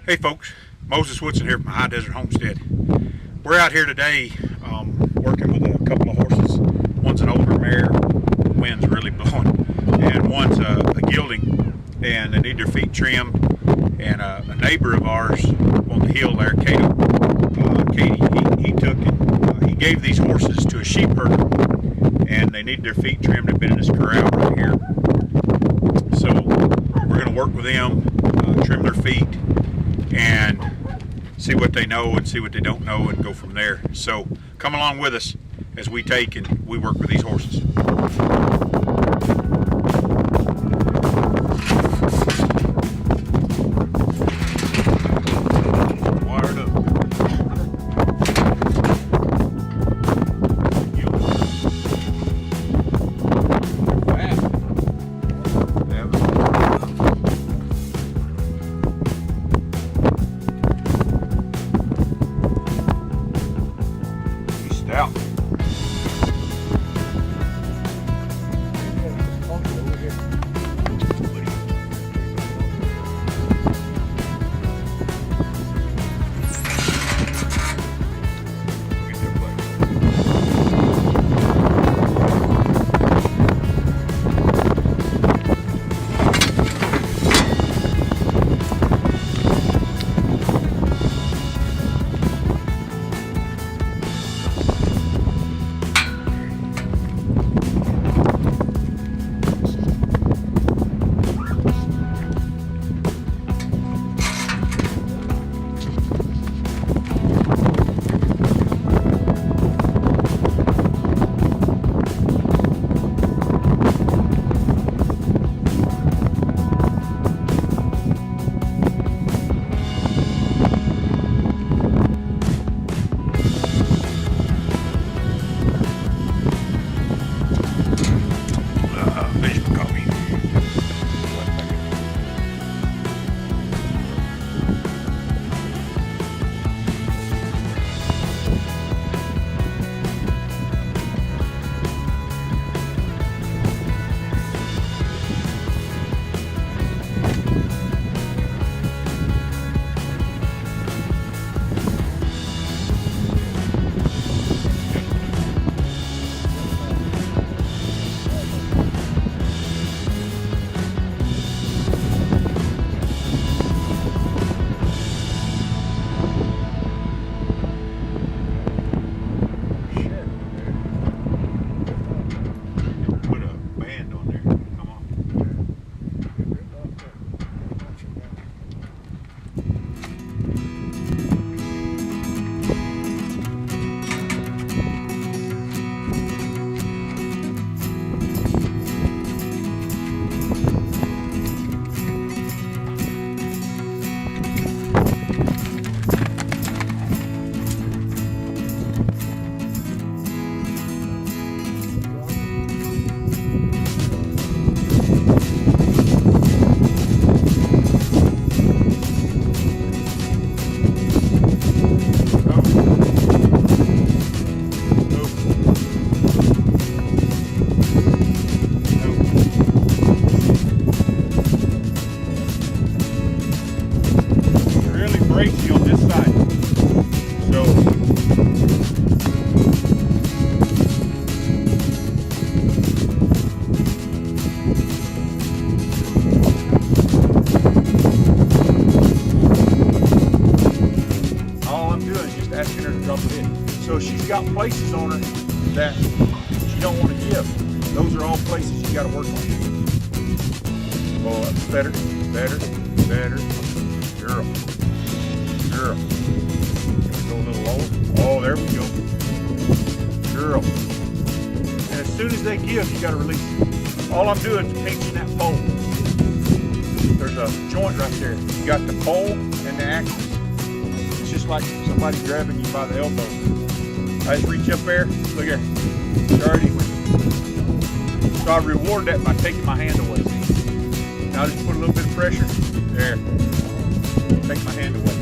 Hey folks, Moses Woodson here from High Desert Homestead. We're out here today working with a couple of horses. One's an older mare, wind's really blowing, and one's a gelding, and they need their feet trimmed. And a neighbor of ours on the hill there, Katie, he gave these horses to a sheep herder, and they need their feet trimmed. They've been in this corral right here. So we're going to work with them, trim their feet, and see what they know and see what they don't know and go from there. So come along with us as we take and we work with these horses. Wired up. Stout. Bracey on this side. So all I'm doing is just asking her to drop it in. So she's got places on her that she don't want to give. Those are all places you got to work on. Oh, that's better, better, better. Girl. Girl. Go a little lower. Oh, there we go. Girl. And as soon as they give, you got to release it. All I'm doing is pinching that pole. There's a joint right there. You got the pole and the axis. It's just like somebody grabbing you by the elbow. I just reach up there. Look here. It's already. So I reward that by taking my hand away. Now I just put a little bit of pressure. There. Take my hand away.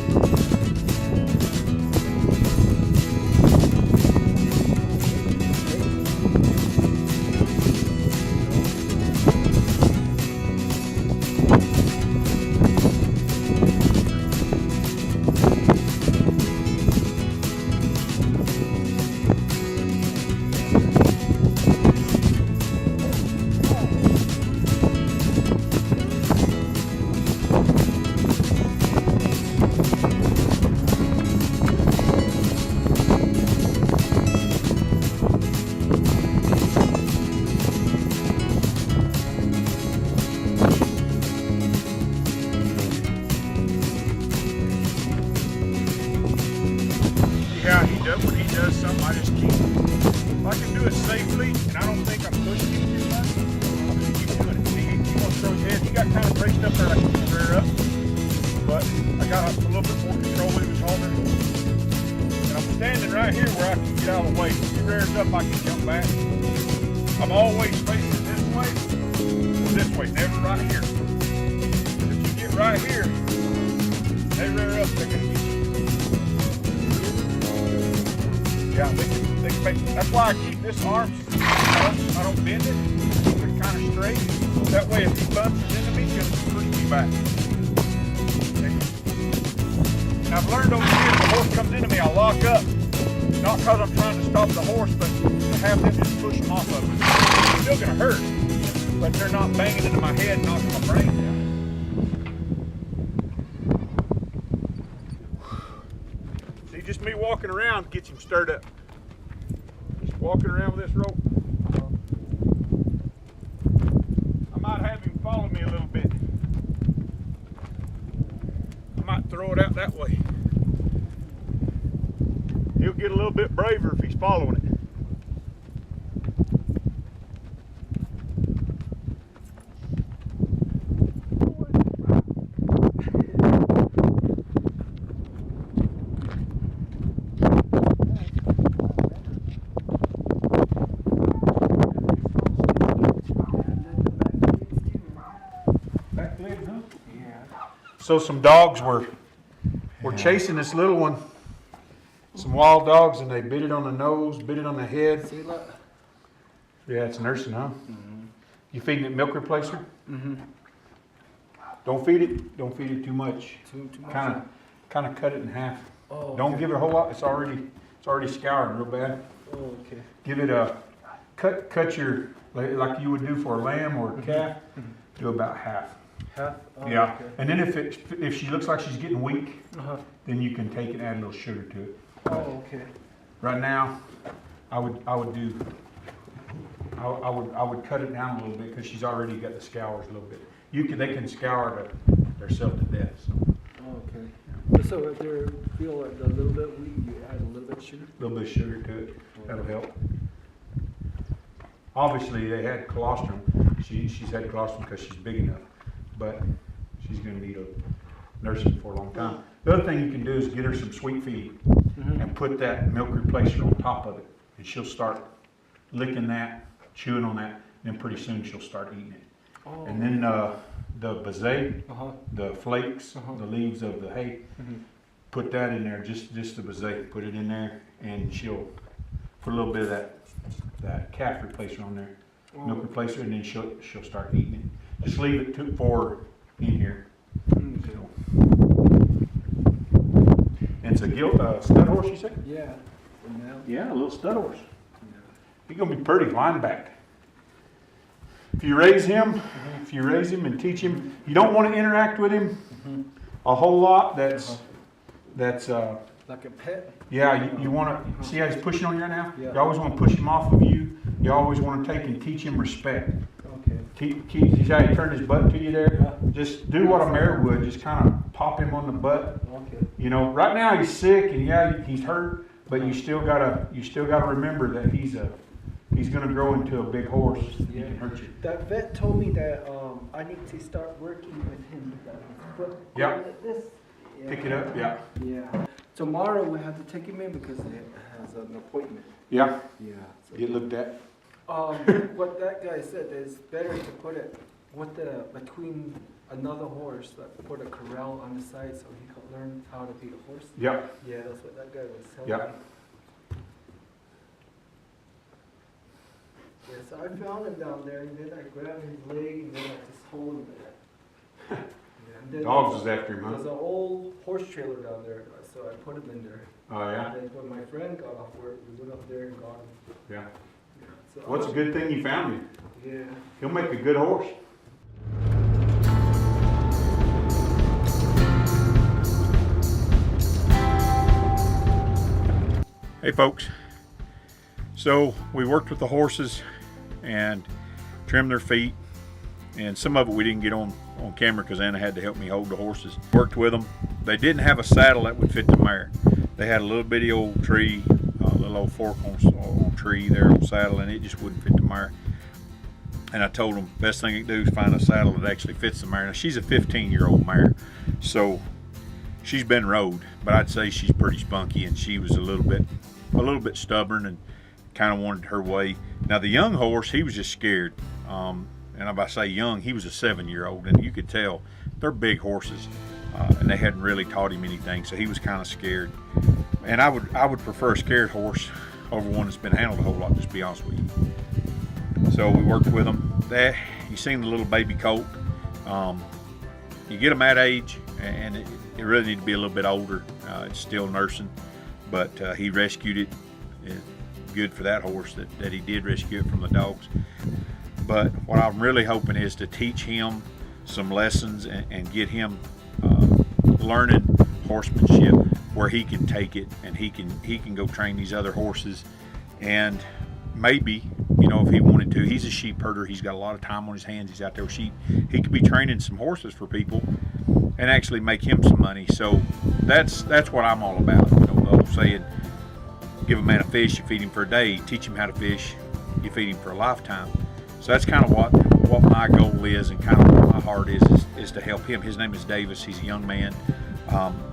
does something, I just keep, if I can do it safely, and I don't think I'm pushing him too much, I'll just keep doing it. See, he wants to throw his head. He got kind of braced up there, I can rear up, but I got a little bit more control with his halter. And I'm standing right here where I can get out of the way. If he rears up, I can jump back. I'm always facing this way or this way, never right here. If you get right here, they rear up, they're gonna get you. Yeah, they can make, that's why I keep this arm, I don't bend it, they're kind of straight. That way if he bumps into me, he'll push me back. And I've learned over here, if the horse comes into me, I lock up. Not because I'm trying to stop the horse, but to have them just push them off of me. It's still gonna hurt, but they're not banging into my head, knocking my brain down. Just me walking around gets him stirred up. Just walking around with this rope. I might have him follow me a little bit. I might throw it out that way. He'll get a little bit braver if he's following it. So some dogs were chasing this little one, some wild dogs, and they bit it on the nose, bit it on the head. See, look. Yeah, it's nursing, huh? Mm-hmm. You feeding it milk replacer? Mm-hmm. Don't feed it too much. Too much. Kind of cut it in half. Oh, Don't okay. give it a whole lot. It's already scoured real bad. Oh, okay. Give it a cut your like you would do for a lamb or a calf. Mm-hmm. Do about half. Half? Oh, Yeah, okay. and then if she looks like she's getting weak, Uh-huh. then you can take and add a little sugar to it. Oh, okay. Right now, I would cut it down a little bit because she's already got the scours a little bit. They can scour themselves to death. So. Oh, okay. So if they feel like a little bit weak, you add a little bit of sugar? A little bit of sugar to it. That'll help. Obviously, they had colostrum. She's had colostrum because she's big enough, but she's going to need a nursing for a long time. The other thing you can do is get her some sweet feed and put that milk replacer on top of it, and she'll start licking that, chewing on that, and then pretty soon she'll start eating it. Oh. And then the bazet, Uh-huh. the flakes, the leaves of the hay, put that in there, just the bazet, put it in there, and she'll put a little bit of that calf replacer on there, milk replacer, and then she'll start eating it. Just leave it for in here. Okay. So. And it's a stud horse, you said? Yeah. For now. Yeah, a little stud horse. Yeah. He's gonna be pretty line back. If you raise him, and teach him, you don't want to interact with him a whole lot. That's Like a pet? yeah. You want to see how he's pushing on you right now. Yeah. You always want to push him off of you. You always want to take and teach him respect. Okay. See how he turned his butt to you there? Yeah. Just do what a mare would. Just kind of pop him on the butt. Okay. You know, right now he's sick and yeah, he's hurt, but you still gotta remember that he's gonna grow into a big horse. He can hurt you. That vet told me that I need to start working with him. Yeah. Like this. Yeah. Pick it up. Yeah. Yeah. Tomorrow we have to take him in because he has an appointment. Yeah. Yeah. So Get looked at. what that guy said is better to put it between another horse, like put a corral on the side so he can learn how to be a horse. Yeah. Yeah, that's what that guy was telling Yeah. me. Yeah, so I found him down there, and then I grabbed his leg, and then I just hold him there. Yeah, and then Dogs is after him, there's huh? an old horse trailer down there, so I put him in there. Oh yeah. And then when my friend got off work, we went up there and got him. Yeah. Yeah, so What's a good thing you found him? Yeah. He'll make a good horse. Hey folks, so we worked with the horses and trimmed their feet, and some of it we didn't get on camera because Anna had to help me hold the horses. Worked with them. They didn't have a saddle that would fit the mare. They had a little bitty old tree little old fork on tree there on saddle, and it just wouldn't fit the mare. And I told him best thing he can do is find a saddle that actually fits the mare. Now she's a 15-year-old mare, so she's been rode, but I'd say she's pretty spunky, and she was a little bit stubborn and kind of wanted her way. Now the young horse, he was just scared. And if I say young, he was a 7-year-old, and you could tell they're big horses, and they hadn't really taught him anything, so he was kind of scared. And I would prefer a scared horse over one that's been handled a whole lot, just to be honest with you. So we worked with them. You seen the little baby colt. You get them that age, and it really need to be a little bit older. It's still nursing, but he rescued it. Good for that horse that he did rescue it from the dogs. But what I'm really hoping is to teach him some lessons and get him learning horsemanship where he can take it, and he can go train these other horses. And maybe, you know, if he wanted to, he's a sheep herder, he's got a lot of time on his hands, he's out there with sheep, he could be training some horses for people and actually make him some money. So that's what I'm all about. You know, the old saying, give a man a fish, you feed him for a day. Teach him how to fish, you feed him for a lifetime. So that's kind of what my goal is, and kind of what my heart is to help him. His name is Davis. He's a young man,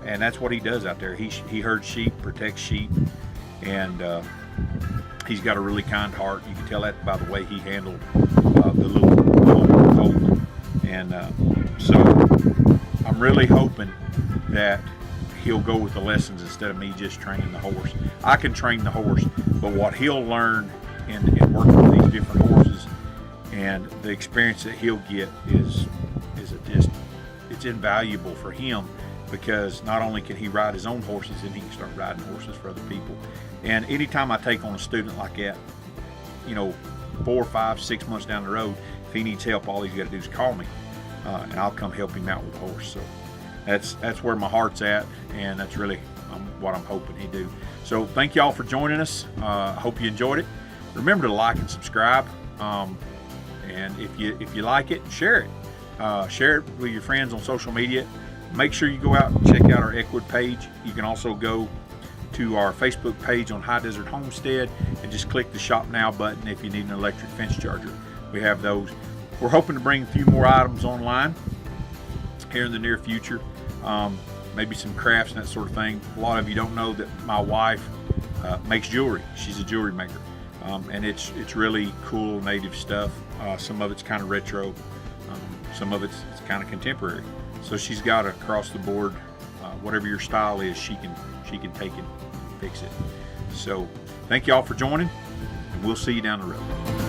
and that's what he does out there. He herds sheep, protects sheep, and he's got a really kind heart. You can tell that by the way he handled the little colt. And so I'm really hoping that he'll go with the lessons instead of me just training the horse. I can train the horse, but what he'll learn in working with these different horses and the experience that he'll get is it's invaluable for him, because not only can he ride his own horses, then he can start riding horses for other people. And anytime I take on a student like that, you know, 4, 5, 6 months down the road, if he needs help, all he's got to do is call me, and I'll come help him out with the horse. So that's where my heart's at, and that's really what I'm hoping he do. So thank y'all for joining us. I hope you enjoyed it. Remember to like and subscribe, and if you like it, share it. Share it with your friends on social media. Make sure you go out and check out our ECWID page. You can also go to our Facebook page on High Desert Homestead and just click the Shop Now button if you need an electric fence charger. We have those. We're hoping to bring a few more items online here in the near future. Maybe some crafts and that sort of thing. A lot of you don't know that my wife makes jewelry. She's a jewelry maker, and it's really cool native stuff. Some of it's kind of retro, some of it's kind of contemporary. So she's got across the board, whatever your style is, she can take it and fix it. So thank y'all for joining, and we'll see you down the road.